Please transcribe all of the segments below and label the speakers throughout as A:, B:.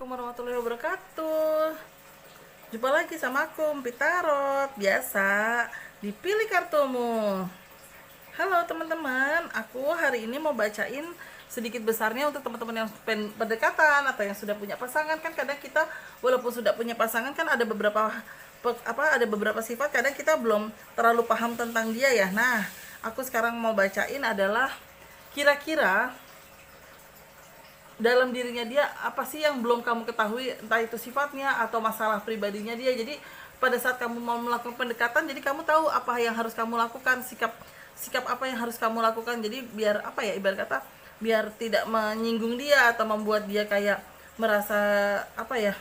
A: Assalamualaikum warahmatullahi wabarakatuh. Jumpa lagi sama aku, Mpi Tarot. Biasa, dipilih kartumu. Halo teman-teman, aku hari ini mau bacain sedikit besarnya untuk teman-teman yang pendekatan atau yang sudah punya pasangan. Kan kadang kita walaupun sudah punya pasangan kan ada beberapa sifat kadang kita belum terlalu paham tentang dia ya. Nah, aku sekarang mau bacain adalah kira-kira dalam dirinya dia apa sih yang belum kamu ketahui, entah itu sifatnya atau masalah pribadinya dia. Jadi pada saat kamu mau melakukan pendekatan, jadi kamu tahu apa yang harus kamu lakukan, sikap apa yang harus kamu lakukan. Jadi biar apa ya, ibarat kata biar tidak menyinggung dia atau membuat dia kayak merasa apa ya,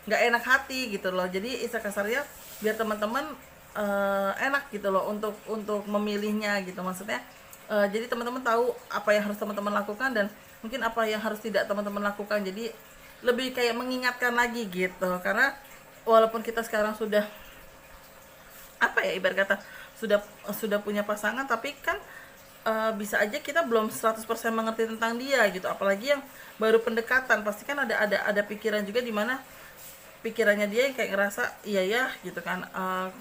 A: nggak enak hati gitu loh. Jadi istilah kasarnya biar teman-teman enak gitu loh untuk memilihnya gitu maksudnya. Jadi teman-teman tahu apa yang harus teman-teman lakukan dan mungkin apa yang harus tidak teman-teman lakukan. Jadi lebih kayak mengingatkan lagi gitu, karena walaupun kita sekarang sudah apa ya, ibarat kata sudah punya pasangan, tapi kan bisa aja kita belum 100% mengerti tentang dia gitu. Apalagi yang baru pendekatan, pasti kan ada pikiran juga di mana pikirannya dia yang kayak ngerasa iya ya gitu kan,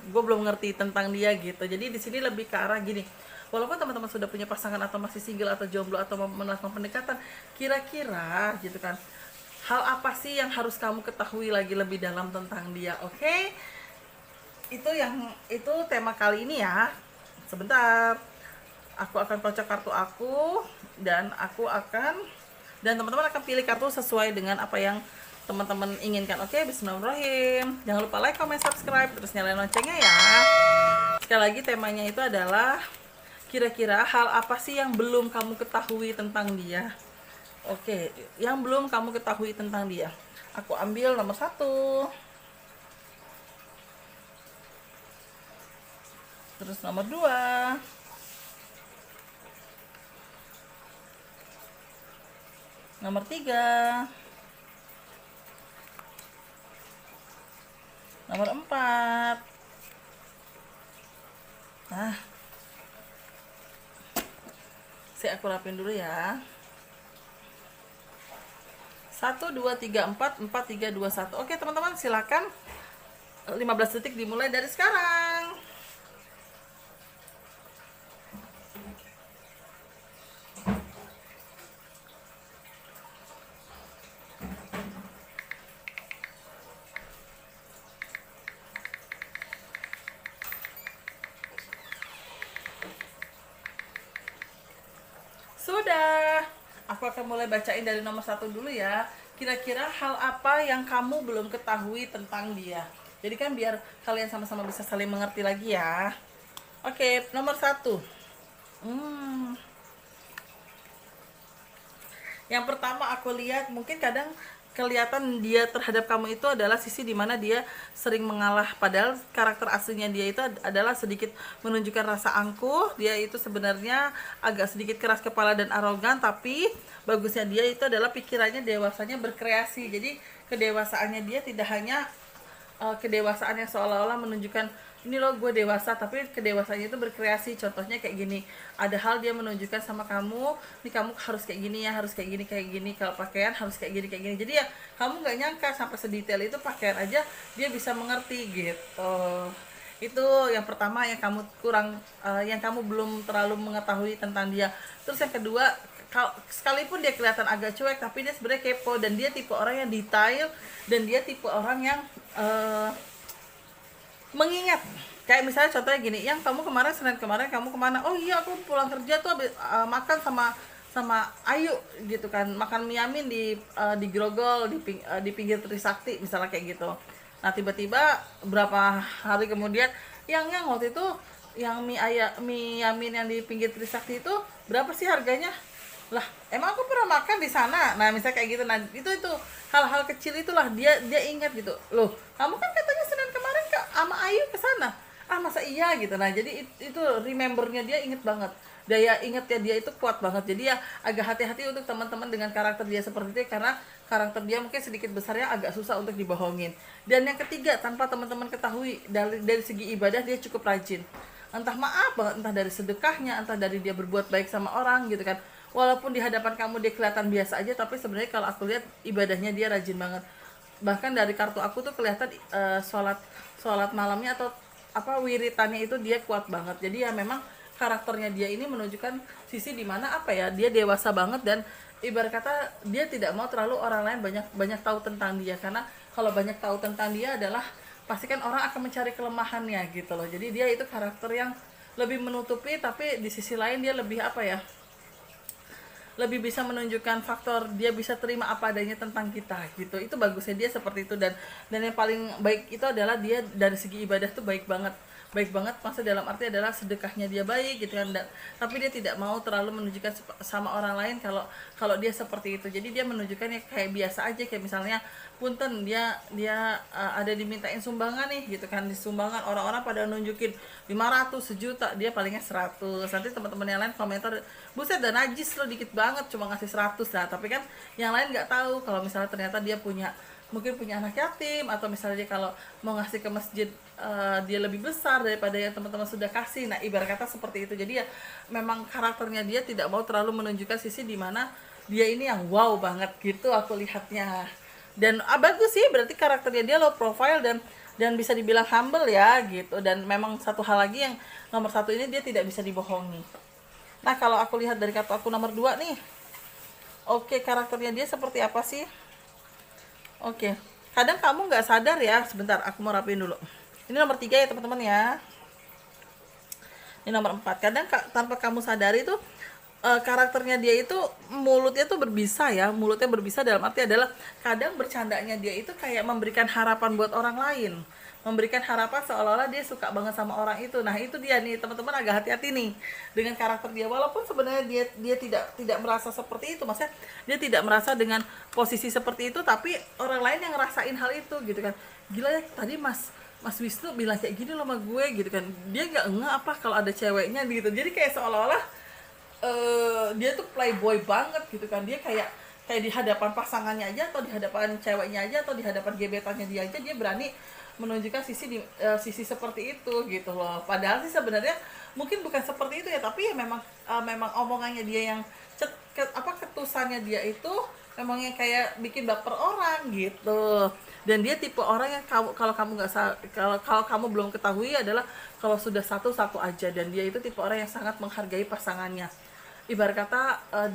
A: gue belum ngerti tentang dia gitu. Jadi di sini lebih ke arah gini, walaupun teman-teman sudah punya pasangan atau masih single atau jomblo atau melakukan pendekatan, kira-kira gitu kan, hal apa sih yang harus kamu ketahui lagi lebih dalam tentang dia. Oke, itu tema kali ini ya. Sebentar, aku akan kocok kartu aku dan teman-teman akan pilih kartu sesuai dengan apa yang teman-teman inginkan. Oke, bismillahirrahmanirrahim. Jangan lupa like, comment, subscribe, terus nyalain loncengnya ya. Sekali lagi temanya itu adalah kira-kira hal apa sih yang belum kamu ketahui tentang dia. Oke, yang belum kamu ketahui tentang dia. Aku ambil nomor 1, terus nomor 2, nomor 3, nomor 4. Nah, saya aku rapin dulu ya. 1, 2, 3, 4, 4, 3, 2, 1. Oke teman-teman, silakan 15 detik dimulai dari sekarang. Sudah, aku akan mulai bacain dari nomor 1 dulu ya. Kira-kira hal apa yang kamu belum ketahui tentang dia. Jadi kan biar kalian sama-sama bisa saling mengerti lagi ya. Oke, nomor 1. Yang pertama aku lihat, mungkin kadang kelihatan dia terhadap kamu itu adalah sisi dimana dia sering mengalah, padahal karakter aslinya dia itu adalah sedikit menunjukkan rasa angkuh. Dia itu sebenarnya agak sedikit keras kepala dan arogan, tapi bagusnya dia itu adalah pikirannya dewasanya berkreasi. Jadi kedewasaannya dia tidak hanya kedewasaan yang seolah-olah menunjukkan ini loh gue dewasa, tapi kedewasaannya itu berkreasi. Contohnya kayak gini, ada hal dia menunjukkan sama kamu, nih kamu harus kayak gini ya, harus kayak gini, kalau pakaian harus kayak gini. Jadi ya kamu nggak nyangka sampai sedetail itu pakaian aja dia bisa mengerti gitu. Itu yang pertama yang kamu yang kamu belum terlalu mengetahui tentang dia. Terus yang kedua, sekalipun dia kelihatan agak cuek, tapi dia sebenarnya kepo, dan dia tipe orang yang detail, dan dia tipe orang yang mengingat. Kayak misalnya contohnya gini, yang kamu Senin kemarin kamu kemana? Oh iya, aku pulang kerja tuh habis makan sama Ayu gitu kan, makan mie Amin di Grogol di pinggir Trisakti misalnya kayak gitu. Nah tiba-tiba berapa hari kemudian, yang waktu itu yang mie Amin yang di pinggir Trisakti itu berapa sih harganya? Lah emang aku pernah makan di sana. Nah misalnya kayak gitu. Nah itu hal-hal kecil itulah dia ingat gitu loh. Kamu kan katanya Senin kemarin sama Ayu ke sana. Masa iya gitu. Nah jadi itu remembernya dia inget banget, daya ingatnya dia itu kuat banget. Jadi ya agak hati-hati untuk teman-teman dengan karakter dia seperti itu, karena karakter dia mungkin sedikit besarnya agak susah untuk dibohongin. Dan yang ketiga, tanpa teman-teman ketahui, dari segi ibadah dia cukup rajin. Entah maaf banget, entah dari sedekahnya, entah dari dia berbuat baik sama orang gitu kan. Walaupun di hadapan kamu dia kelihatan biasa aja, tapi sebenarnya kalau aku lihat ibadahnya dia rajin banget. bahkan dari kartu aku tuh kelihatan sholat sholat malamnya atau apa wiritannya itu dia kuat banget. Jadi ya memang karakternya dia ini menunjukkan sisi dimana apa ya, dia dewasa banget, dan ibarat kata dia tidak mau terlalu orang lain banyak banyak tahu tentang dia, karena kalau banyak tahu tentang dia adalah pasti kan orang akan mencari kelemahannya gitu loh. Jadi dia itu karakter yang lebih menutupi, tapi di sisi lain dia lebih apa ya, lebih bisa menunjukkan faktor dia bisa terima apa adanya tentang kita gitu. Itu bagusnya dia seperti itu. Dan yang paling baik itu adalah dia dari segi ibadah tuh baik banget, baik banget, maksud dalam arti adalah sedekahnya dia baik gitu kan. Tapi dia tidak mau terlalu menunjukkan sama orang lain kalau kalau dia seperti itu. Jadi dia menunjukkan ya kayak biasa aja, kayak misalnya punten dia dia ada dimintain sumbangan nih gitu kan, di sumbangan orang-orang pada nunjukin 500 sejuta, dia palingnya 100. Nanti teman-teman yang lain komentar, buset dan najis lo dikit banget cuma ngasih 100 lah. Tapi kan yang lain nggak tahu kalau misalnya ternyata dia punya, mungkin punya anak yatim, atau misalnya dia kalau mau ngasih ke masjid dia lebih besar daripada yang teman-teman sudah kasih. Nah ibarat kata seperti itu. Jadi ya memang karakternya dia tidak mau terlalu menunjukkan sisi dimana dia ini yang wow banget gitu aku lihatnya. Dan bagus sih, berarti karakternya dia low profile dan bisa dibilang humble ya gitu. Dan memang satu hal lagi yang nomor satu ini, dia tidak bisa dibohongi. Nah kalau aku lihat dari kartu aku nomor 2 nih, oke, karakternya dia seperti apa sih? Oke, kadang kamu nggak sadar ya, sebentar aku mau rapiin dulu. Ini nomor 3 ya teman-teman ya. Ini nomor 4. Kadang tanpa kamu sadari tuh karakternya dia itu mulutnya tuh berbisa ya. Mulutnya berbisa dalam arti adalah kadang bercandanya dia itu kayak memberikan harapan buat orang lain, memberikan harapan seolah-olah dia suka banget sama orang itu. Nah itu dia nih teman-teman, agak hati-hati nih dengan karakter dia. Walaupun sebenarnya dia tidak merasa seperti itu, maksudnya dia tidak merasa dengan posisi seperti itu, tapi orang lain yang ngerasain hal itu gitu kan. Gila ya, tadi Mas Wisnu bilang kayak gini loh sama gue gitu kan, dia nggak nge apa kalau ada ceweknya gitu. Jadi kayak seolah-olah dia tuh playboy banget gitu kan. Dia kayak kayak di hadapan pasangannya aja, atau di hadapan ceweknya aja, atau di hadapan gebetannya dia aja, dia berani menunjukkan sisi seperti itu gitu loh. Padahal sih sebenarnya mungkin bukan seperti itu ya, tapi ya memang omongannya dia yang ketusannya dia itu memang yang kayak bikin baper orang gitu. Dan dia tipe orang yang kalau kamu nggak kalau kamu belum ketahui adalah kalau sudah satu aja. Dan dia itu tipe orang yang sangat menghargai pasangannya. Ibarat kata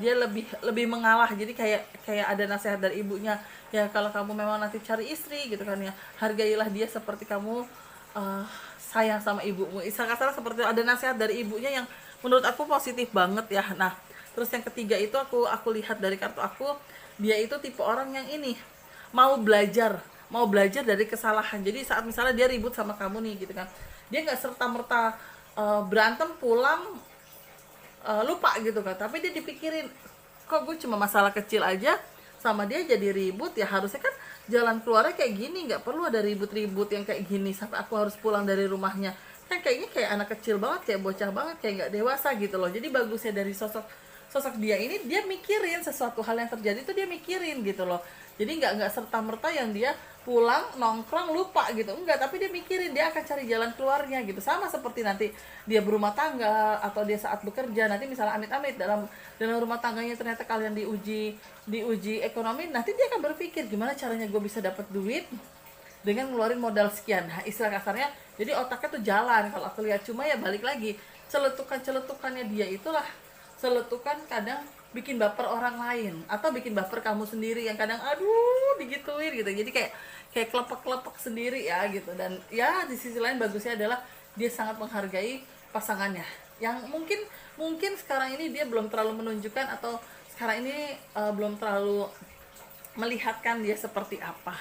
A: dia lebih mengalah. Jadi kayak ada nasihat dari ibunya ya, kalau kamu memang nanti cari istri gitu kan ya, hargailah dia seperti kamu sayang sama ibumu. Istilah kasar seperti itu. Ada nasihat dari ibunya yang menurut aku positif banget ya. Nah terus yang ketiga itu aku lihat dari kartu aku, dia itu tipe orang yang ini mau belajar dari kesalahan. Jadi saat misalnya dia ribut sama kamu nih gitu kan, dia nggak serta merta berantem pulang lupa gitu kan, tapi dia dipikirin, kok gue cuma masalah kecil aja sama dia jadi ribut ya, harusnya kan jalan keluarnya kayak gini, nggak perlu ada ribut-ribut yang kayak gini sampai aku harus pulang dari rumahnya. Kan kayaknya kayak anak kecil banget, kayak bocah banget, kayak nggak dewasa gitu loh. Jadi bagusnya dari sosok dia ini, dia mikirin sesuatu hal yang terjadi itu, dia mikirin gitu loh. Jadi nggak serta merta yang dia pulang nongkrong lupa gitu, enggak, tapi dia mikirin, dia akan cari jalan keluarnya gitu. Sama seperti nanti dia berumah tangga atau dia saat bekerja, nanti misalnya amit-amit dalam rumah tangganya ternyata kalian diuji ekonomi, nanti dia akan berpikir gimana caranya gue bisa dapat duit dengan ngeluarin modal sekian. Nah, istilah kasarnya jadi otaknya tuh jalan kalau aku lihat. Cuma ya balik lagi, celetukannya dia itulah celetukan kadang bikin baper orang lain atau bikin baper kamu sendiri yang kadang aduh digituin gitu. Jadi kayak kelepek-kelepek sendiri ya gitu. Dan ya di sisi lain bagusnya adalah dia sangat menghargai pasangannya yang mungkin sekarang ini dia belum terlalu menunjukkan, atau sekarang ini belum terlalu melihatkan dia seperti apa.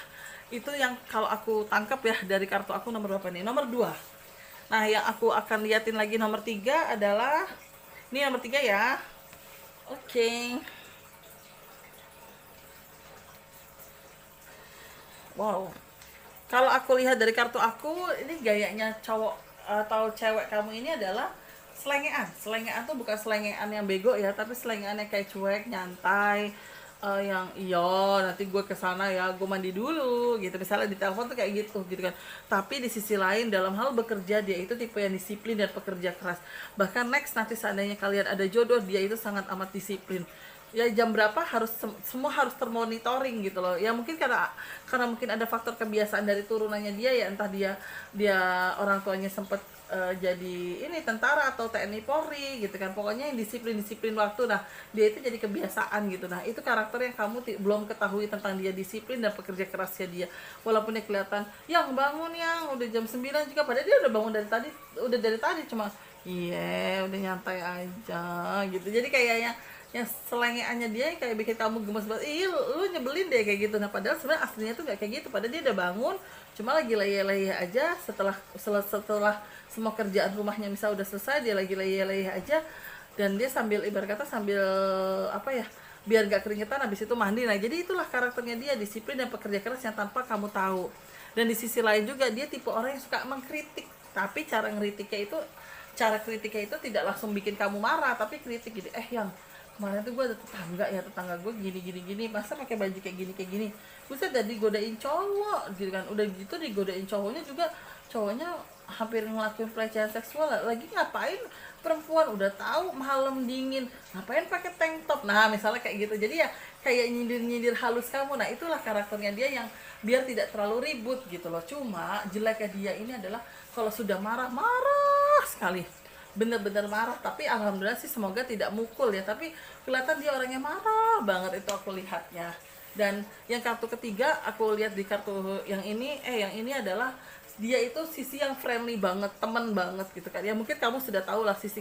A: Itu yang kalau aku tangkap ya dari kartu aku nomor berapa nih? Nomor 2. Nah yang aku akan liatin lagi nomor 3 adalah ini nomor 3 ya. Oke. Wow. Kalau aku lihat dari kartu aku, ini gayanya cowok atau cewek kamu ini adalah selengean. Selengean tuh bukan selengean yang bego ya, tapi selengean yang kayak cuek, nyantai, yang iya nanti gue kesana ya, gue mandi dulu gitu. Misalnya di telepon tuh kayak gitu kan. Tapi di sisi lain dalam hal bekerja, dia itu tipe yang disiplin dan pekerja keras. Bahkan next nanti seandainya kalian ada jodoh, dia itu sangat amat disiplin. ya jam berapa harus semua harus termonitoring gitu loh ya. Mungkin karena mungkin ada faktor kebiasaan dari turunannya dia ya, entah dia dia orang tuanya sempat jadi ini tentara atau TNI Polri gitu kan, pokoknya yang disiplin waktu. Nah dia itu jadi kebiasaan gitu. Nah itu karakter yang kamu belum ketahui tentang dia, disiplin dan pekerja kerasnya dia. Walaupun dia kelihatan yang bangun yang udah jam 9 juga, padahal dia udah bangun dari tadi cuma iya udah nyantai aja gitu. Jadi kayaknya yang selengeannya dia kayak bikin kamu gemes banget, ih lu nyebelin deh kayak gitu. Nah padahal sebenarnya aslinya tuh gak kayak gitu, padahal dia udah bangun cuma lagi leyeh-leyeh aja setelah semua kerjaan rumahnya misal udah selesai, dia lagi leyeh-leyeh aja, dan dia sambil ibarat kata sambil apa ya, biar gak keringetan habis itu mandi. Nah jadi itulah karakternya dia, disiplin dan pekerja keras yang tanpa kamu tahu. Dan di sisi lain juga dia tipe orang yang suka mengkritik, tapi cara kritiknya itu tidak langsung bikin kamu marah, tapi kritik gitu, yang kemarin tuh gue ada tetangga gue gini masa pakai baju kayak gini buset, udah digodain cowok gitu kan, udah gitu digodain cowoknya juga, cowoknya hampir ngelakuin pelecehan seksual. Lagi ngapain perempuan udah tahu malam dingin ngapain pakai tank top, nah misalnya kayak gitu. Jadi ya kayak nyindir halus kamu. Nah itulah karakternya dia yang biar tidak terlalu ribut gitu loh. Cuma jeleknya dia ini adalah kalau sudah marah sekali, bener-bener marah. Tapi alhamdulillah sih semoga tidak mukul ya, tapi kelihatan dia orangnya marah banget, itu aku lihatnya. Dan yang kartu ketiga aku lihat di kartu yang ini adalah dia itu sisi yang friendly banget, temen banget gitu kan ya. Mungkin kamu sudah tahu lah sisi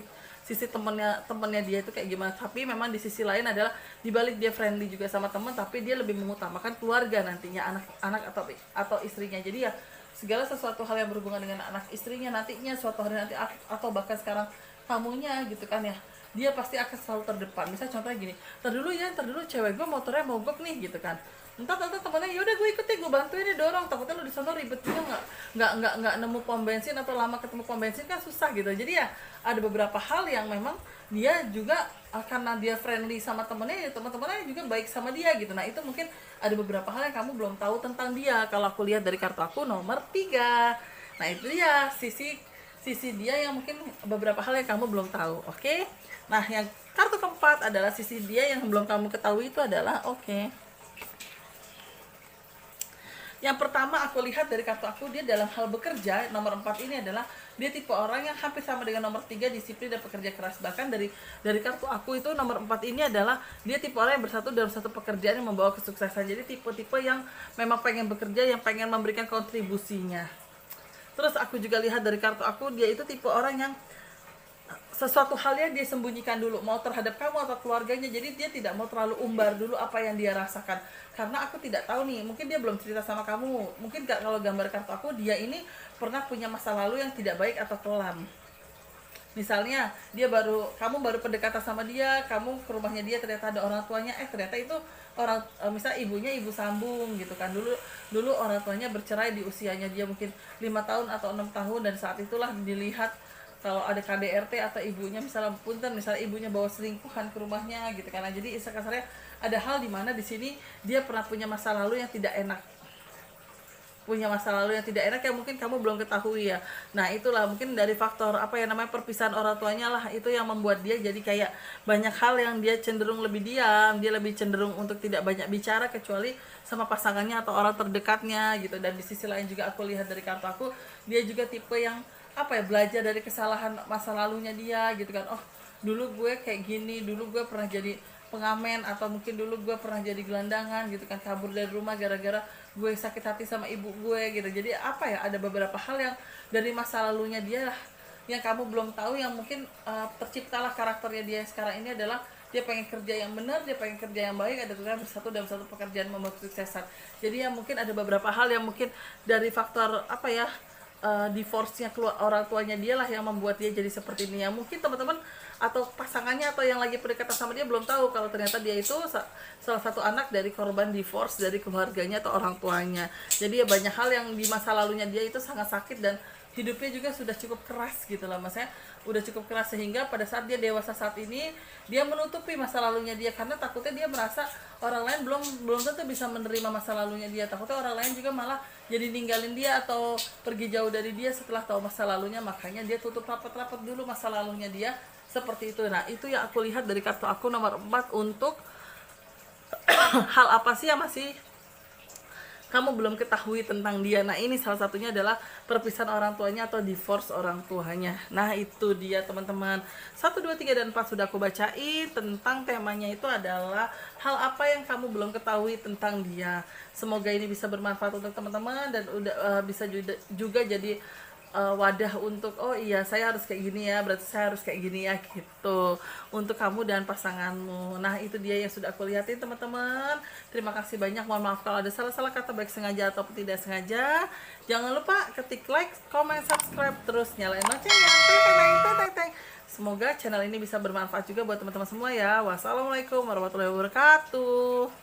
A: temennya dia itu kayak gimana, tapi memang di sisi lain adalah dibalik dia friendly juga sama temen, tapi dia lebih mengutamakan keluarga nantinya, anak atau istrinya. Jadi ya segala sesuatu hal yang berhubungan dengan anak istrinya nantinya suatu hari nanti, atau bahkan sekarang kamunya gitu kan ya, dia pasti akan selalu terdepan. Misal contohnya gini, ntar dulu cewek gue motornya mogok nih gitu kan, entar temennya yaudah gue ikut deh, gue bantuin deh dorong, takutnya lu di sana ribet juga nggak nemu pom bensin atau lama ketemu pom bensin kan susah gitu. Jadi ya ada beberapa hal yang memang dia juga karena dia friendly sama temennya ya, teman-temannya juga baik sama dia gitu. Nah itu mungkin ada beberapa hal yang kamu belum tahu tentang dia. Kalau aku lihat dari kartu aku nomor 3, nah itu dia sisi dia yang mungkin beberapa hal yang kamu belum tahu. Oke. Nah yang kartu keempat adalah sisi dia yang belum kamu ketahui itu adalah yang pertama aku lihat dari kartu aku, dia dalam hal bekerja, nomor 4 ini adalah dia tipe orang yang hampir sama dengan nomor 3, disiplin dan pekerja keras. Bahkan dari kartu aku itu nomor 4 ini adalah dia tipe orang yang bersatu dalam satu pekerjaan yang membawa kesuksesan. Jadi tipe-tipe yang memang pengen bekerja, yang pengen memberikan kontribusinya. Terus aku juga lihat dari kartu aku, dia itu tipe orang yang sesuatu halnya dia sembunyikan dulu, mau terhadap kamu atau keluarganya. Jadi dia tidak mau terlalu umbar dulu apa yang dia rasakan, karena aku tidak tahu nih, mungkin dia belum cerita sama kamu. Mungkin gak, kalau gambar kartu aku, dia ini pernah punya masa lalu yang tidak baik atau kelam. Misalnya kamu baru pendekatan sama dia, kamu ke rumahnya dia, ternyata ada orang tuanya, ternyata itu misal ibunya ibu sambung gitu kan. Dulu orang tuanya bercerai di usianya dia mungkin 5 tahun atau 6 tahun, dan saat itulah dilihat kalau ada KDRT atau ibunya misalnya ibunya bawa selingkuhan ke rumahnya gitu kan. Jadi kasarnya ada hal di mana di sini dia pernah punya masa lalu yang tidak enak, yang mungkin kamu belum ketahui ya. Nah itulah mungkin dari faktor perpisahan orang tuanya lah, itu yang membuat dia jadi kayak banyak hal yang dia cenderung lebih diam, dia lebih cenderung untuk tidak banyak bicara kecuali sama pasangannya atau orang terdekatnya gitu. Dan di sisi lain juga aku lihat dari kartu aku, dia juga tipe yang belajar dari kesalahan masa lalunya dia gitu kan. Dulu gue kayak gini, dulu gue pernah jadi pengamen, atau mungkin dulu gue pernah jadi gelandangan gitu kan, kabur dari rumah gara-gara gue sakit hati sama ibu gue gitu. Jadi ada beberapa hal yang dari masa lalunya dia lah yang kamu belum tahu, yang mungkin terciptalah karakternya dia sekarang ini adalah dia pengen kerja yang benar, dia pengen kerja yang baik, ada tujuan bersatu dalam satu pekerjaan membuat kesuksesan. Jadi ya mungkin ada beberapa hal yang mungkin dari faktor divorce-nya orang tuanya dia lah yang membuat dia jadi seperti ini ya. Mungkin teman-teman atau pasangannya atau yang lagi pendekatan sama dia belum tahu kalau ternyata dia itu salah satu anak dari korban divorce dari keluarganya atau orang tuanya. Jadi ya banyak hal yang di masa lalunya dia itu sangat sakit, dan hidupnya juga sudah cukup keras gitu lah, maksudnya udah cukup keras sehingga pada saat dia dewasa saat ini dia menutupi masa lalunya dia, karena takutnya dia merasa orang lain belum tentu bisa menerima masa lalunya dia. Takutnya orang lain juga malah jadi ninggalin dia atau pergi jauh dari dia setelah tahu masa lalunya, makanya dia tutup rapat-rapat dulu masa lalunya dia seperti itu. Nah itu yang aku lihat dari kartu aku nomor 4 untuk hal apa sih yang masih kamu belum ketahui tentang dia. Nah ini salah satunya adalah perpisahan orang tuanya atau divorce orang tuanya. Nah itu dia teman-teman, 1, 2, 3, dan 4 sudah aku bacain. Tentang temanya itu adalah hal apa yang kamu belum ketahui tentang dia. Semoga ini bisa bermanfaat untuk teman-teman dan bisa juga jadi wadah untuk, oh iya saya harus kayak gini ya, berarti saya harus kayak gini ya gitu, untuk kamu dan pasanganmu. Nah itu dia yang sudah aku lihatin teman-teman. Terima kasih banyak, mohon maaf kalau ada salah-salah kata baik sengaja ataupun tidak sengaja. Jangan lupa ketik like, comment, subscribe, terus nyalain loncengnya. Semoga channel ini bisa bermanfaat juga buat teman-teman semua ya. Wassalamualaikum warahmatullahi wabarakatuh.